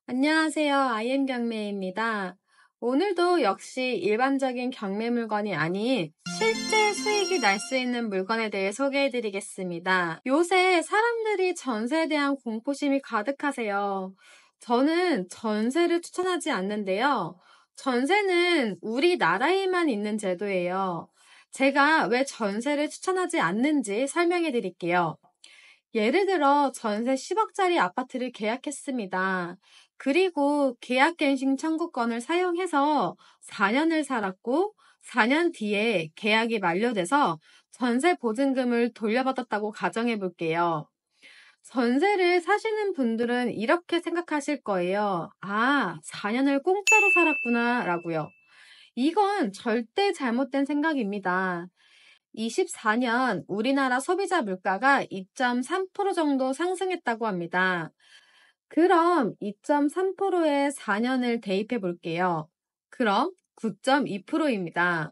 안녕하세요. IM 경매입니다. 오늘도 역시 일반적인 경매 물건이 아닌 실제 수익이 날 수 있는 물건에 대해 소개해 드리겠습니다. 요새 사람들이 전세에 대한 공포심이 가득하세요. 저는 전세를 추천하지 않는데요. 전세는 우리나라에만 있는 제도예요. 제가 왜 전세를 추천하지 않는지 설명해 드릴게요. 예를 들어 전세 10억짜리 아파트를 계약했습니다. 그리고 계약갱신 청구권을 사용해서 4년을 살았고 4년 뒤에 계약이 만료돼서 전세 보증금을 돌려받았다고 가정해 볼게요. 전세를 사시는 분들은 이렇게 생각하실 거예요. 아, 4년을 공짜로 살았구나 라고요. 이건 절대 잘못된 생각입니다. 24년 우리나라 소비자 물가가 2.3% 정도 상승했다고 합니다. 그럼 2.3%에 4년을 대입해 볼게요. 그럼 9.2%입니다.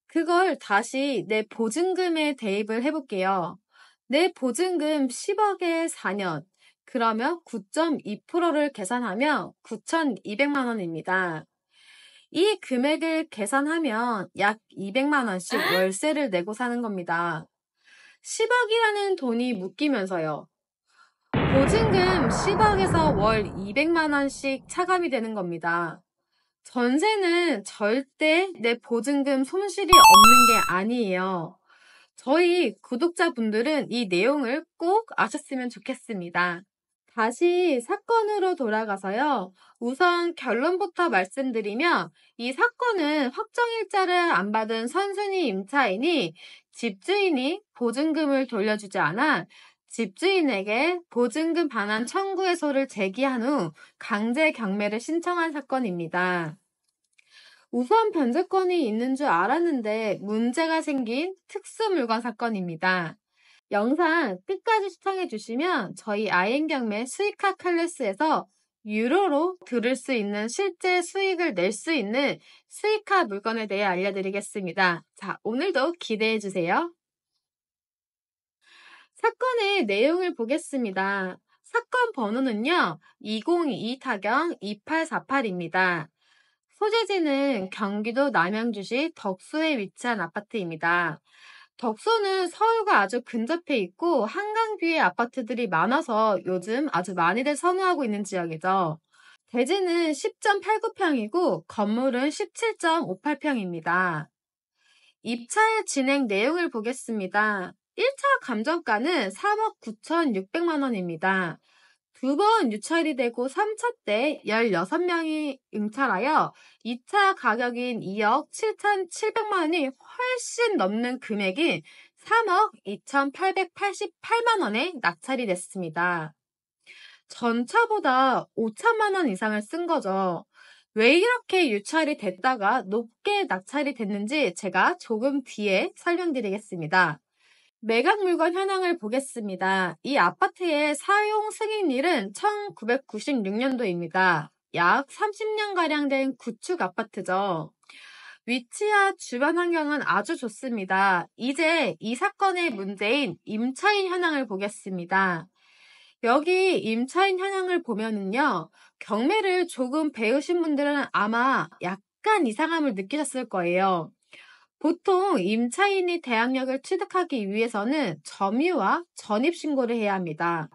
그걸 다시 내 보증금에 대입을 해볼게요. 내 보증금 10억에 4년. 그러면 9.2%를 계산하면 9,200만 원입니다. 이 금액을 계산하면 약 200만 원씩 월세를 내고 사는 겁니다. 10억이라는 돈이 묶이면서요. 보증금 10억에서 월 200만 원씩 차감이 되는 겁니다. 전세는 절대 내 보증금 손실이 없는 게 아니에요. 저희 구독자분들은 이 내용을 꼭 아셨으면 좋겠습니다. 다시 사건으로 돌아가서요. 우선 결론부터 말씀드리면 이 사건은 확정일자를 안 받은 선순위 임차인이 집주인이 보증금을 돌려주지 않아 집주인에게 보증금 반환 청구 해소를 제기한 후 강제 경매를 신청한 사건입니다. 우선 변제권이 있는 줄 알았는데 문제가 생긴 특수물건 사건입니다. 영상 끝까지 시청해 주시면 저희 IM경매 수익화 클래스에서 유료로 들을 수 있는 실제 수익을 낼 수 있는 수익화 물건에 대해 알려드리겠습니다. 자, 오늘도 기대해 주세요. 사건의 내용을 보겠습니다. 사건 번호는요, 2022 타경 2848입니다. 소재지는 경기도 남양주시 덕소에 위치한 아파트입니다. 덕소는 서울과 아주 근접해 있고 한강뷰의 아파트들이 많아서 요즘 아주 많이들 선호하고 있는 지역이죠. 대지는 10.89평이고 건물은 17.58평입니다. 입찰 진행 내용을 보겠습니다. 1차 감정가는 3억 9,600만 원입니다. 두 번 유찰이 되고 3차 때 16명이 응찰하여 2차 가격인 2억 7,700만 원이 훨씬 넘는 금액인 3억 2,888만 원에 낙찰이 됐습니다. 전차보다 5천만 원 이상을 쓴 거죠. 왜 이렇게 유찰이 됐다가 높게 낙찰이 됐는지 제가 조금 뒤에 설명드리겠습니다. 매각 물건 현황을 보겠습니다. 이 아파트의 사용 승인일은 1996년도입니다. 약 30년가량 된 구축 아파트죠. 위치와 주변 환경은 아주 좋습니다. 이제 이 사건의 문제인 임차인 현황을 보겠습니다. 여기 임차인 현황을 보면은요, 경매를 조금 배우신 분들은 아마 약간 이상함을 느끼셨을 거예요. 보통 임차인이 대항력을 취득하기 위해서는 점유와 전입신고를 해야 합니다.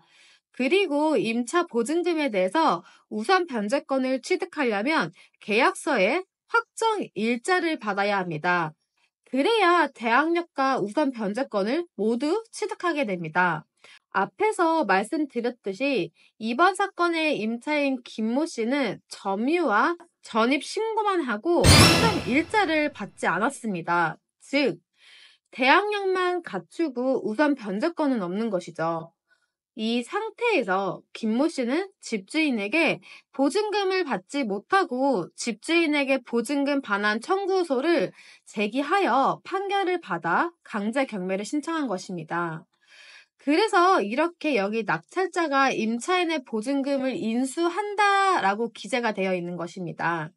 그리고 임차 보증금에 대해서 우선 변제권을 취득하려면 계약서에 확정 일자를 받아야 합니다. 그래야 대항력과 우선 변제권을 모두 취득하게 됩니다. 앞에서 말씀드렸듯이 이번 사건의 임차인 김모 씨는 점유와 전입 신고만 하고 확정 일자를 받지 않았습니다. 즉, 대항력만 갖추고 우선 변제권은 없는 것이죠. 이 상태에서 김모 씨는 집주인에게 보증금을 받지 못하고 집주인에게 보증금 반환 청구소를 제기하여 판결을 받아 강제 경매를 신청한 것입니다. 그래서 이렇게 여기 낙찰자가 임차인의 보증금을 인수한다라고 기재가 되어 있는 것입니다.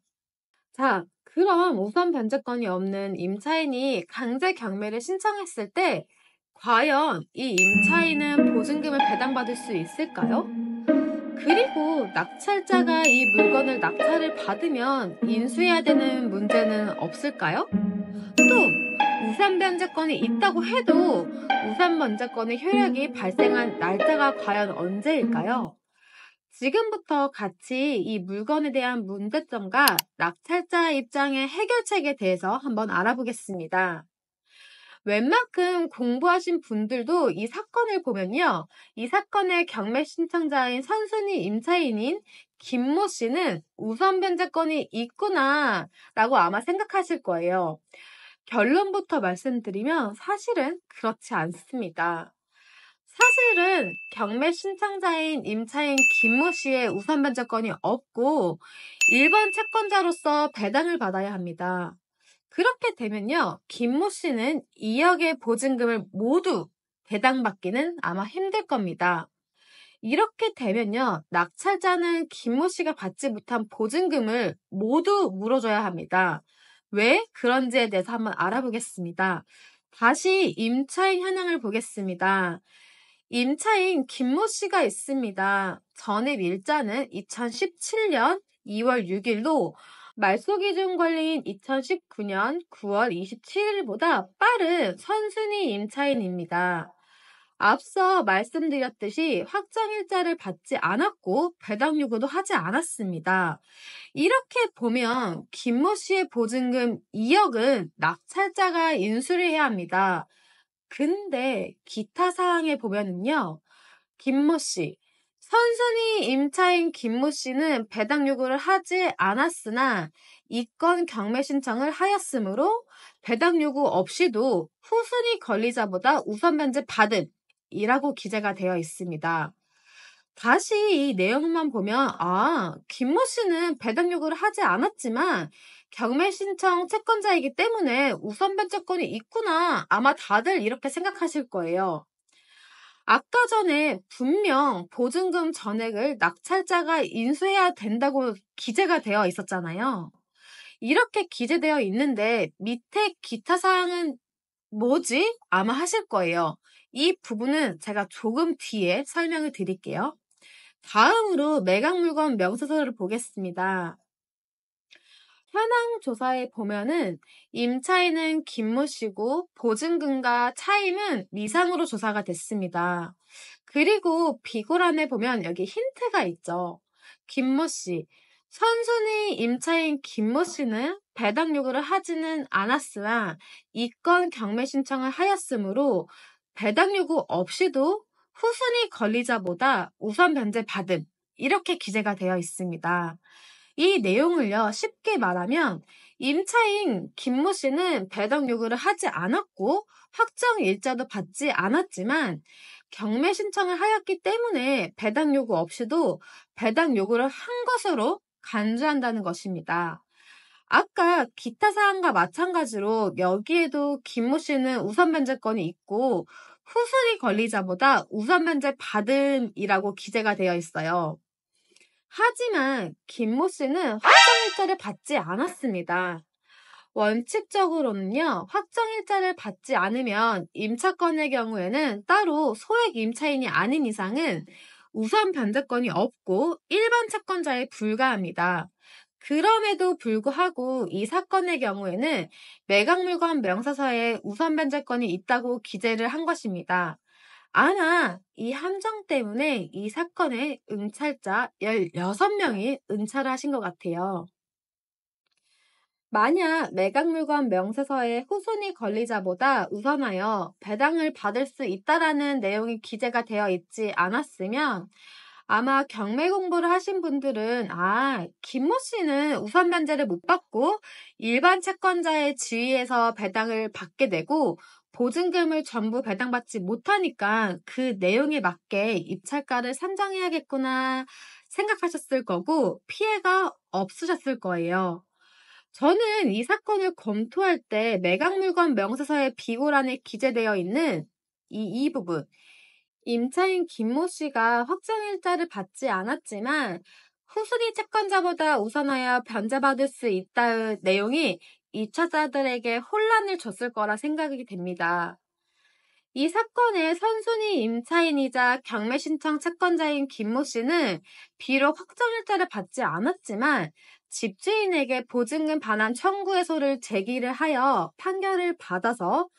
자, 그럼 우선 변제권이 없는 임차인이 강제 경매를 신청했을 때 과연 이 임차인은 보증금을 배당받을 수 있을까요? 그리고 낙찰자가 이 물건을 낙찰을 받으면 인수해야 되는 문제는 없을까요? 또 우산 변제권이 있다고 해도 우산 변제권의 효력이 발생한 날짜가 과연 언제일까요? 지금부터 같이 이 물건에 대한 문제점과 낙찰자 입장의 해결책에 대해서 한번 알아보겠습니다. 웬만큼 공부하신 분들도 이 사건을 보면요. 이 사건의 경매 신청자인 선순위 임차인인 김모 씨는 우선 변제권이 있구나 라고 아마 생각하실 거예요. 결론부터 말씀드리면 사실은 그렇지 않습니다. 사실은 경매 신청자인 임차인 김모 씨의 우선 변제권이 없고 1번 채권자로서 배당을 받아야 합니다. 그렇게 되면요, 김모 씨는 2억의 보증금을 모두 배당받기는 아마 힘들 겁니다. 이렇게 되면요, 낙찰자는 김모 씨가 받지 못한 보증금을 모두 물어줘야 합니다. 왜 그런지에 대해서 한번 알아보겠습니다. 다시 임차인 현황을 보겠습니다. 임차인 김모 씨가 있습니다. 전입 일자는 2017년 2월 6일로 말소기준 관리인 2019년 9월 27일보다 빠른 선순위 임차인입니다. 앞서 말씀드렸듯이 확정일자를 받지 않았고 배당 요구도 하지 않았습니다. 이렇게 보면 김모 씨의 보증금 2억은 낙찰자가 인수를 해야 합니다. 근데 기타 사항에 보면은요, 김모 씨, 선순위 임차인 김모 씨는 배당 요구를 하지 않았으나 이건 경매 신청을 하였으므로 배당 요구 없이도 후순위 권리자보다 우선 변제 받음이라고 기재가 되어 있습니다. 다시 이 내용만 보면 김모 씨는 배당 요구를 하지 않았지만 경매 신청 채권자이기 때문에 우선 변제권이 있구나. 아마 다들 이렇게 생각하실 거예요. 아까 전에 분명 보증금 전액을 낙찰자가 인수해야 된다고 기재가 되어 있었잖아요. 이렇게 기재되어 있는데 밑에 기타 사항은 뭐지? 아마 하실 거예요. 이 부분은 제가 조금 뒤에 설명을 드릴게요. 다음으로 매각물건 명세서를 보겠습니다. 현황 조사에 보면은 임차인은 김모 씨고 보증금과 차임은 미상으로 조사가 됐습니다. 그리고 비고란에 보면 여기 힌트가 있죠. 김모 씨, 선순위 임차인 김모 씨는 배당 요구를 하지는 않았으나 이건 경매 신청을 하였으므로 배당 요구 없이도 후순위 권리자보다 우선 변제 받음 이렇게 기재가 되어 있습니다. 이 내용을요, 쉽게 말하면 임차인 김모 씨는 배당 요구를 하지 않았고 확정 일자도 받지 않았지만 경매 신청을 하였기 때문에 배당 요구 없이도 배당 요구를 한 것으로 간주한다는 것입니다. 아까 기타 사항과 마찬가지로 여기에도 김모 씨는 우선 변제권이 있고 후순위 권리자보다 우선 변제 받음이라고 기재가 되어 있어요. 하지만 김모 씨는 확정일자를 받지 않았습니다. 원칙적으로는요, 확정일자를 받지 않으면 임차권의 경우에는 따로 소액 임차인이 아닌 이상은 우선 변제권이 없고 일반 채권자에 불과합니다. 그럼에도 불구하고 이 사건의 경우에는 매각물건 명사서에 우선 변제권이 있다고 기재를 한 것입니다. 아마 이 함정 때문에 이 사건에 응찰자 16명이 응찰을 하신 것 같아요. 만약 매각물건 명세서에 후순위 권리자보다 우선하여 배당을 받을 수 있다라는 내용이 기재가 되어 있지 않았으면 아마 경매 공부를 하신 분들은 김모 씨는 우선 변제를 못 받고 일반 채권자의 지위에서 배당을 받게 되고 보증금을 전부 배당받지 못하니까 그 내용에 맞게 입찰가를 산정해야겠구나 생각하셨을 거고 피해가 없으셨을 거예요. 저는 이 사건을 검토할 때 매각물건 명세서의 비고란에 기재되어 있는 이 부분, 임차인 김모 씨가 확정일자를 받지 않았지만 후순위 채권자보다 우선하여 변제받을 수 있다의 내용이 2차자들에게 혼란을 줬을 거라 생각이 됩니다. 이 사건의 선순위 임차인이자 경매 신청 채권자인 김모 씨는 비록 확정일자를 받지 않았지만 집주인에게 보증금 반환 청구 해소를 제기를 하여 판결을 받아서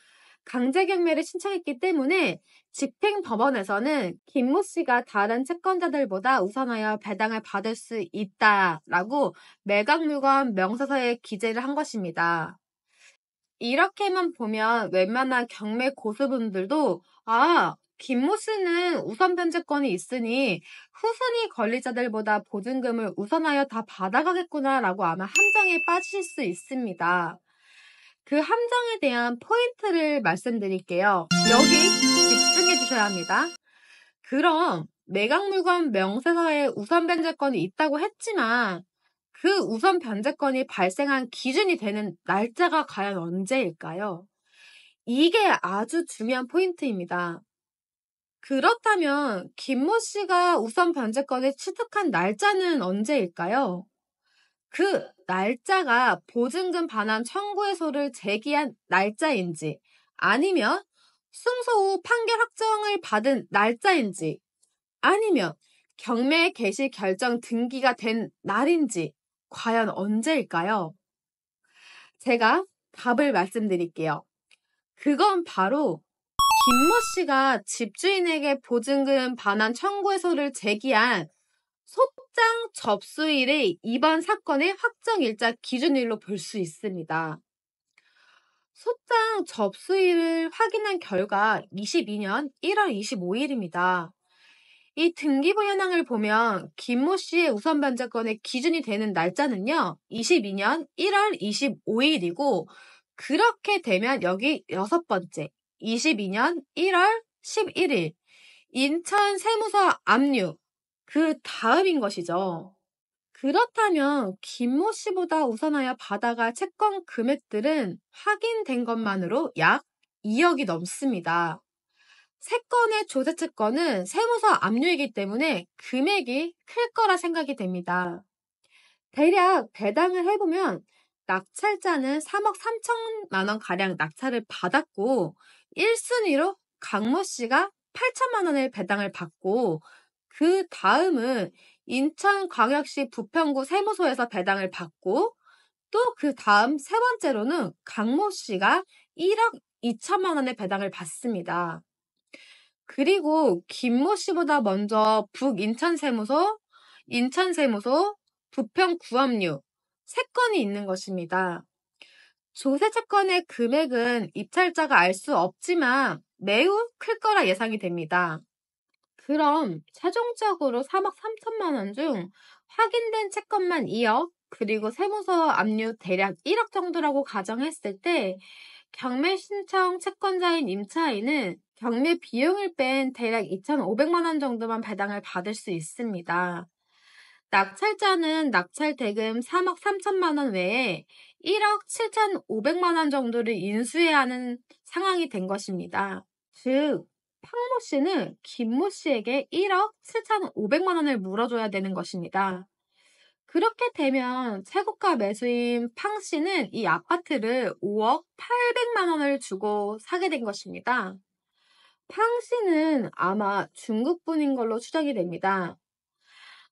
강제 경매를 신청했기 때문에 집행법원에서는 김모 씨가 다른 채권자들보다 우선하여 배당을 받을 수 있다라고 매각물건 명세서에 기재를 한 것입니다. 이렇게만 보면 웬만한 경매 고수분들도 김모 씨는 우선 변제권이 있으니 후순위 권리자들보다 보증금을 우선하여 다 받아가겠구나라고 아마 함정에 빠지실 수 있습니다. 그 함정에 대한 포인트를 말씀드릴게요. 여기 집중해 주셔야 합니다. 그럼 매각물건 명세서에 우선 변제권이 있다고 했지만 그 우선 변제권이 발생한 기준이 되는 날짜가 과연 언제일까요? 이게 아주 중요한 포인트입니다. 그렇다면 김모 씨가 우선 변제권을 취득한 날짜는 언제일까요? 그 날짜가 보증금 반환 청구 해소를 제기한 날짜인지 아니면 승소 후 판결 확정을 받은 날짜인지 아니면 경매 개시 결정 등기가 된 날인지 과연 언제일까요? 제가 답을 말씀드릴게요. 그건 바로 김모 씨가 집주인에게 보증금 반환 청구 해소를 제기한 소장 접수일이 이번 사건의 확정일자 기준일로 볼 수 있습니다. 소장 접수일을 확인한 결과 22년 1월 25일입니다. 이 등기부 현황을 보면 김모 씨의 우선 변제권의 기준이 되는 날짜는요. 22년 1월 25일이고 그렇게 되면 여기 6번째 22년 1월 11일 인천 세무서 압류 그 다음인 것이죠. 그렇다면 김모 씨보다 우선하여 받아갈 채권 금액들은 확인된 것만으로 약 2억이 넘습니다. 3건의 조세 채권은 세무서 압류이기 때문에 금액이 클 거라 생각이 됩니다. 대략 배당을 해보면 낙찰자는 3억 3천만 원 가량 낙찰을 받았고 1순위로 강모 씨가 8천만 원의 배당을 받고 그 다음은 인천광역시 부평구 세무소에서 배당을 받고 또 그 다음 세 번째로는 강모 씨가 1억 2천만 원의 배당을 받습니다. 그리고 김모 씨보다 먼저 북인천세무소, 인천세무소, 부평구압류 3건이 있는 것입니다. 조세 채권의 금액은 입찰자가 알 수 없지만 매우 클 거라 예상이 됩니다. 그럼 최종적으로 3억 3천만 원 중 확인된 채권만 2억, 그리고 세무서 압류 대략 1억 정도라고 가정했을 때 경매 신청 채권자인 임차인은 경매 비용을 뺀 대략 2,500만 원 정도만 배당을 받을 수 있습니다. 낙찰자는 낙찰 대금 3억 3천만 원 외에 1억 7,500만 원 정도를 인수해야 하는 상황이 된 것입니다. 즉, 팡모 씨는 김모 씨에게 1억 7,500만 원을 물어줘야 되는 것입니다. 그렇게 되면 최고가 매수인 팡 씨는 이 아파트를 5억 800만 원을 주고 사게 된 것입니다. 팡 씨는 아마 중국분인 걸로 추정이 됩니다.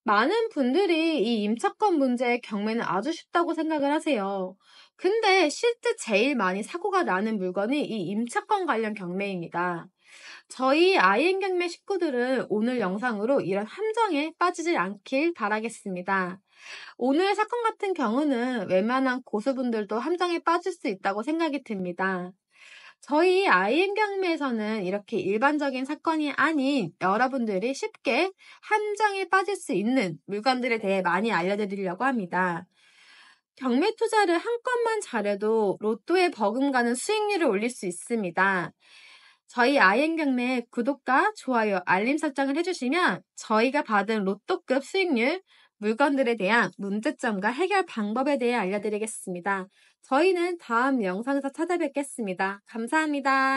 많은 분들이 이 임차권 문제의 경매는 아주 쉽다고 생각을 하세요. 근데 실제 제일 많이 사고가 나는 물건이 이 임차권 관련 경매입니다. 저희 IN 경매 식구들은 오늘 영상으로 이런 함정에 빠지지 않길 바라겠습니다. 오늘 사건 같은 경우는 웬만한 고수분들도 함정에 빠질 수 있다고 생각이 듭니다. 저희 IN 경매에서는 이렇게 일반적인 사건이 아닌 여러분들이 쉽게 함정에 빠질 수 있는 물건들에 대해 많이 알려드리려고 합니다. 경매 투자를 한 건만 잘해도 로또에 버금가는 수익률을 올릴 수 있습니다. 저희 IN 경매 구독과 좋아요, 알림 설정을 해주시면 저희가 받은 로또급 수익률, 물건들에 대한 문제점과 해결 방법에 대해 알려드리겠습니다. 저희는 다음 영상에서 찾아뵙겠습니다. 감사합니다.